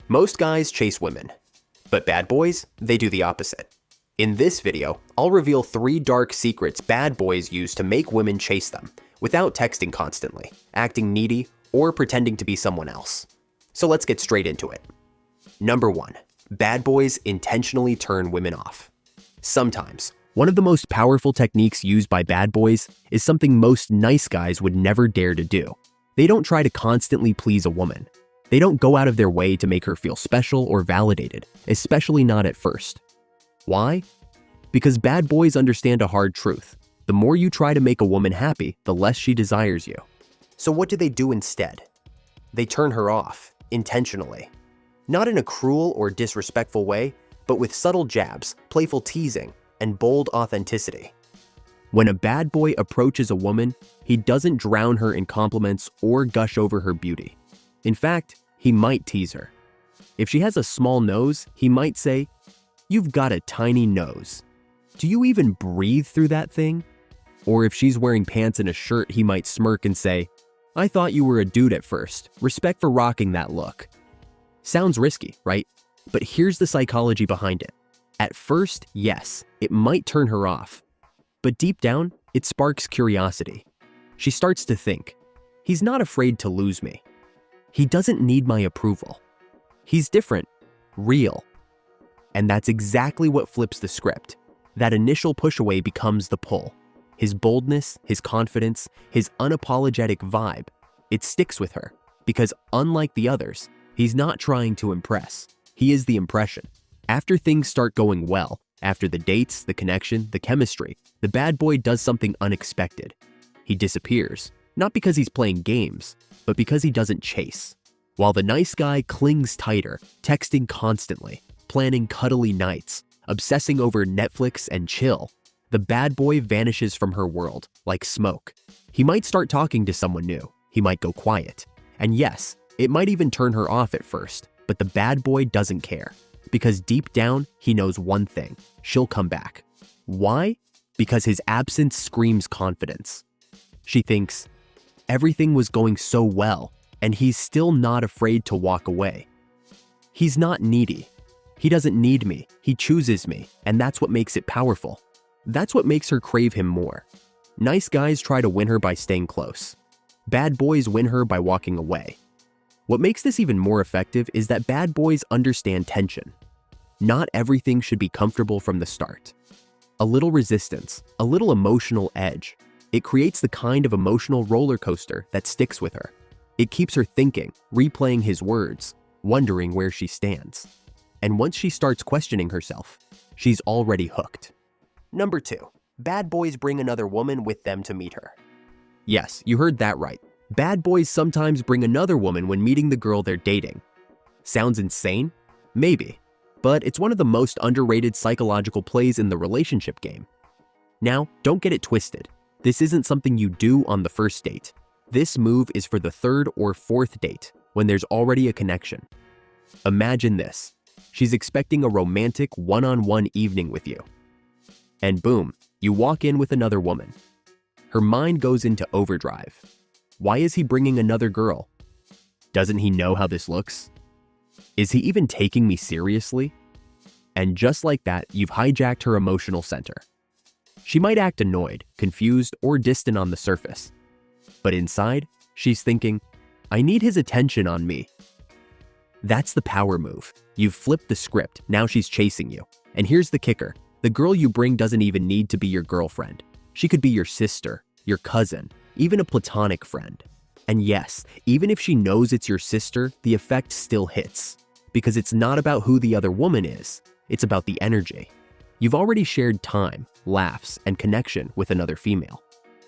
Most guys chase women, but bad boys, they do the opposite. In this video, I'll reveal 3 dark secrets bad boys use to make women chase them without texting constantly, acting needy, or pretending to be someone else. So let's get straight into it. Number 1. Bad boys intentionally turn women off. Sometimes, one of the most powerful techniques used by bad boys is something most nice guys would never dare to do. They don't try to constantly please a woman. They don't go out of their way to make her feel special or validated, especially not at first. Why? Because bad boys understand a hard truth. The more you try to make a woman happy, the less she desires you. So what do they do instead? They turn her off, intentionally. Not in a cruel or disrespectful way, but with subtle jabs, playful teasing, and bold authenticity. When a bad boy approaches a woman, he doesn't drown her in compliments or gush over her beauty. In fact, he might tease her. If she has a small nose, he might say, "You've got a tiny nose. Do you even breathe through that thing?" Or if she's wearing pants and a shirt, he might smirk and say, "I thought you were a dude at first. Respect for rocking that look." Sounds risky, right? But here's the psychology behind it. At first, yes, it might turn her off. But deep down, it sparks curiosity. She starts to think, he's not afraid to lose me. He doesn't need my approval. He's different, real. And that's exactly what flips the script. That initial push away becomes the pull. His boldness, his confidence, his unapologetic vibe, it sticks with her. Because unlike the others, he's not trying to impress. He is the impression. After things start going well, after the dates, the connection, the chemistry, the bad boy does something unexpected. He disappears, not because he's playing games, but because he doesn't chase. While the nice guy clings tighter, texting constantly, planning cuddly nights, obsessing over Netflix and chill, the bad boy vanishes from her world like smoke. He might start talking to someone new. He might go quiet. And yes, it might even turn her off at first, but the bad boy doesn't care. Because deep down, he knows one thing: she'll come back. Why? Because his absence screams confidence. She thinks, everything was going so well, and he's still not afraid to walk away. He's not needy. He doesn't need me. He chooses me, and that's what makes it powerful. That's what makes her crave him more. Nice guys try to win her by staying close. Bad boys win her by walking away. What makes this even more effective is that bad boys understand tension. Not everything should be comfortable from the start. A little resistance, a little emotional edge. It creates the kind of emotional roller coaster that sticks with her. It keeps her thinking, replaying his words, wondering where she stands. And once she starts questioning herself, she's already hooked. Number 2. Bad boys bring another woman with them to meet her. Yes, you heard that right. Bad boys sometimes bring another woman when meeting the girl they're dating. Sounds insane? Maybe. But it's one of the most underrated psychological plays in the relationship game. Now, don't get it twisted. This isn't something you do on the first date. This move is for the 3rd or 4th date, when there's already a connection. Imagine this. She's expecting a romantic one-on-one evening with you. And boom, you walk in with another woman. Her mind goes into overdrive. Why is he bringing another girl? Doesn't he know how this looks? Is he even taking me seriously? And just like that, you've hijacked her emotional center. She might act annoyed, confused, or distant on the surface. But inside, she's thinking, I need his attention on me. That's the power move. You've flipped the script, now she's chasing you. And here's the kicker. The girl you bring doesn't even need to be your girlfriend. She could be your sister, your cousin, even a platonic friend. And yes, even if she knows it's your sister, the effect still hits. Because it's not about who the other woman is, it's about the energy. You've already shared time, laughs, and connection with another female.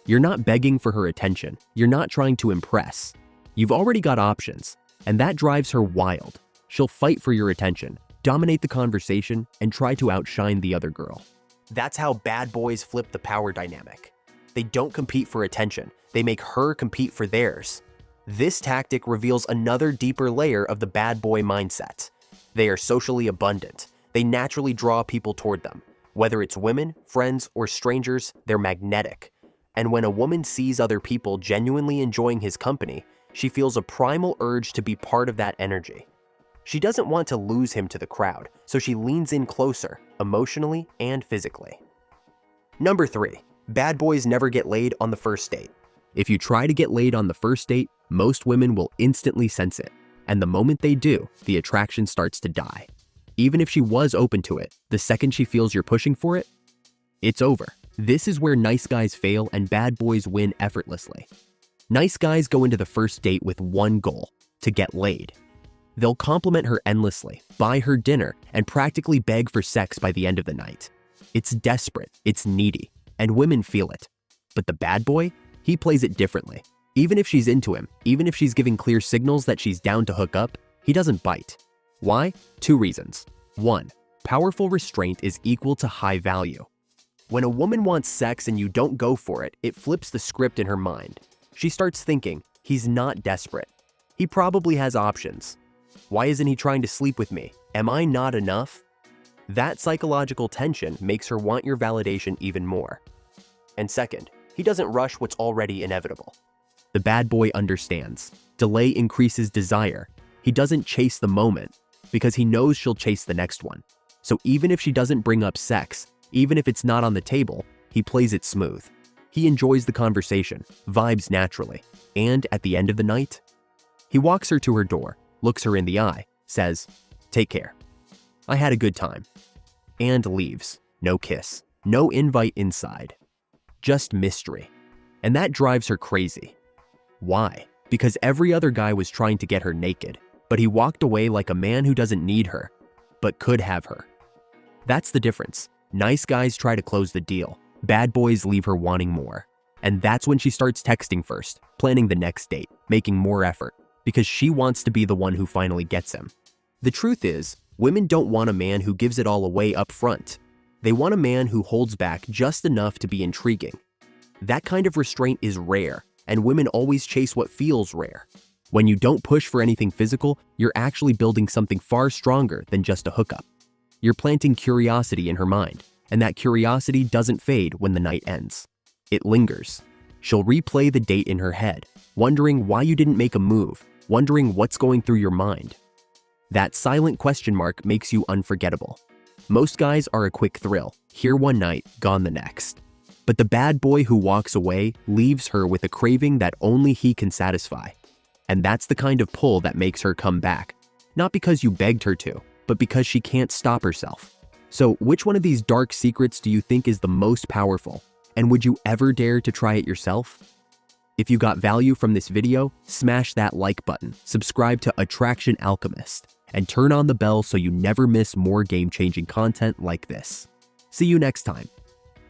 You're not begging for her attention. You're not trying to impress. You've already got options, and that drives her wild. She'll fight for your attention, dominate the conversation, and try to outshine the other girl. That's how bad boys flip the power dynamic. They don't compete for attention. They make her compete for theirs. This tactic reveals another deeper layer of the bad boy mindset. They are socially abundant. They naturally draw people toward them. Whether it's women, friends, or strangers, they're magnetic. And when a woman sees other people genuinely enjoying his company, she feels a primal urge to be part of that energy. She doesn't want to lose him to the crowd, so she leans in closer, emotionally and physically. Number 3. Bad boys never get laid on the first date. If you try to get laid on the first date, most women will instantly sense it, and the moment they do, the attraction starts to die. Even if she was open to it, the second she feels you're pushing for it, it's over. This is where nice guys fail and bad boys win effortlessly. Nice guys go into the first date with one goal: to get laid. They'll compliment her endlessly, buy her dinner, and practically beg for sex by the end of the night. It's desperate, it's needy, and women feel it. But the bad boy, he plays it differently. Even if she's into him, even if she's giving clear signals that she's down to hook up, he doesn't bite. Why? 2 reasons. 1. Powerful restraint is equal to high value. When a woman wants sex and you don't go for it, it flips the script in her mind. She starts thinking, he's not desperate. He probably has options. Why isn't he trying to sleep with me? Am I not enough? That psychological tension makes her want your validation even more. And second, he doesn't rush what's already inevitable. The bad boy understands. Delay increases desire. He doesn't chase the moment because he knows she'll chase the next one. So even if she doesn't bring up sex, even if it's not on the table, he plays it smooth. He enjoys the conversation, vibes naturally, and at the end of the night, he walks her to her door, looks her in the eye, says, "Take care. I had a good time," and leaves. No kiss, no invite inside. Just mystery. And that drives her crazy. Why? Because every other guy was trying to get her naked, but he walked away like a man who doesn't need her, but could have her. That's the difference. Nice guys try to close the deal. Bad boys leave her wanting more. And that's when she starts texting first, planning the next date, making more effort, because she wants to be the one who finally gets him. The truth is, women don't want a man who gives it all away up front. They want a man who holds back just enough to be intriguing. That kind of restraint is rare, and women always chase what feels rare. When you don't push for anything physical, you're actually building something far stronger than just a hookup. You're planting curiosity in her mind, and that curiosity doesn't fade when the night ends. It lingers. She'll replay the date in her head, wondering why you didn't make a move, wondering what's going through your mind. That silent question mark makes you unforgettable. Most guys are a quick thrill, here one night, gone the next. But the bad boy who walks away leaves her with a craving that only he can satisfy. And that's the kind of pull that makes her come back. Not because you begged her to, but because she can't stop herself. So which one of these dark secrets do you think is the most powerful? And would you ever dare to try it yourself? If you got value from this video, smash that like button, subscribe to Attraction Alchemist, and turn on the bell so you never miss more game-changing content like this. See you next time.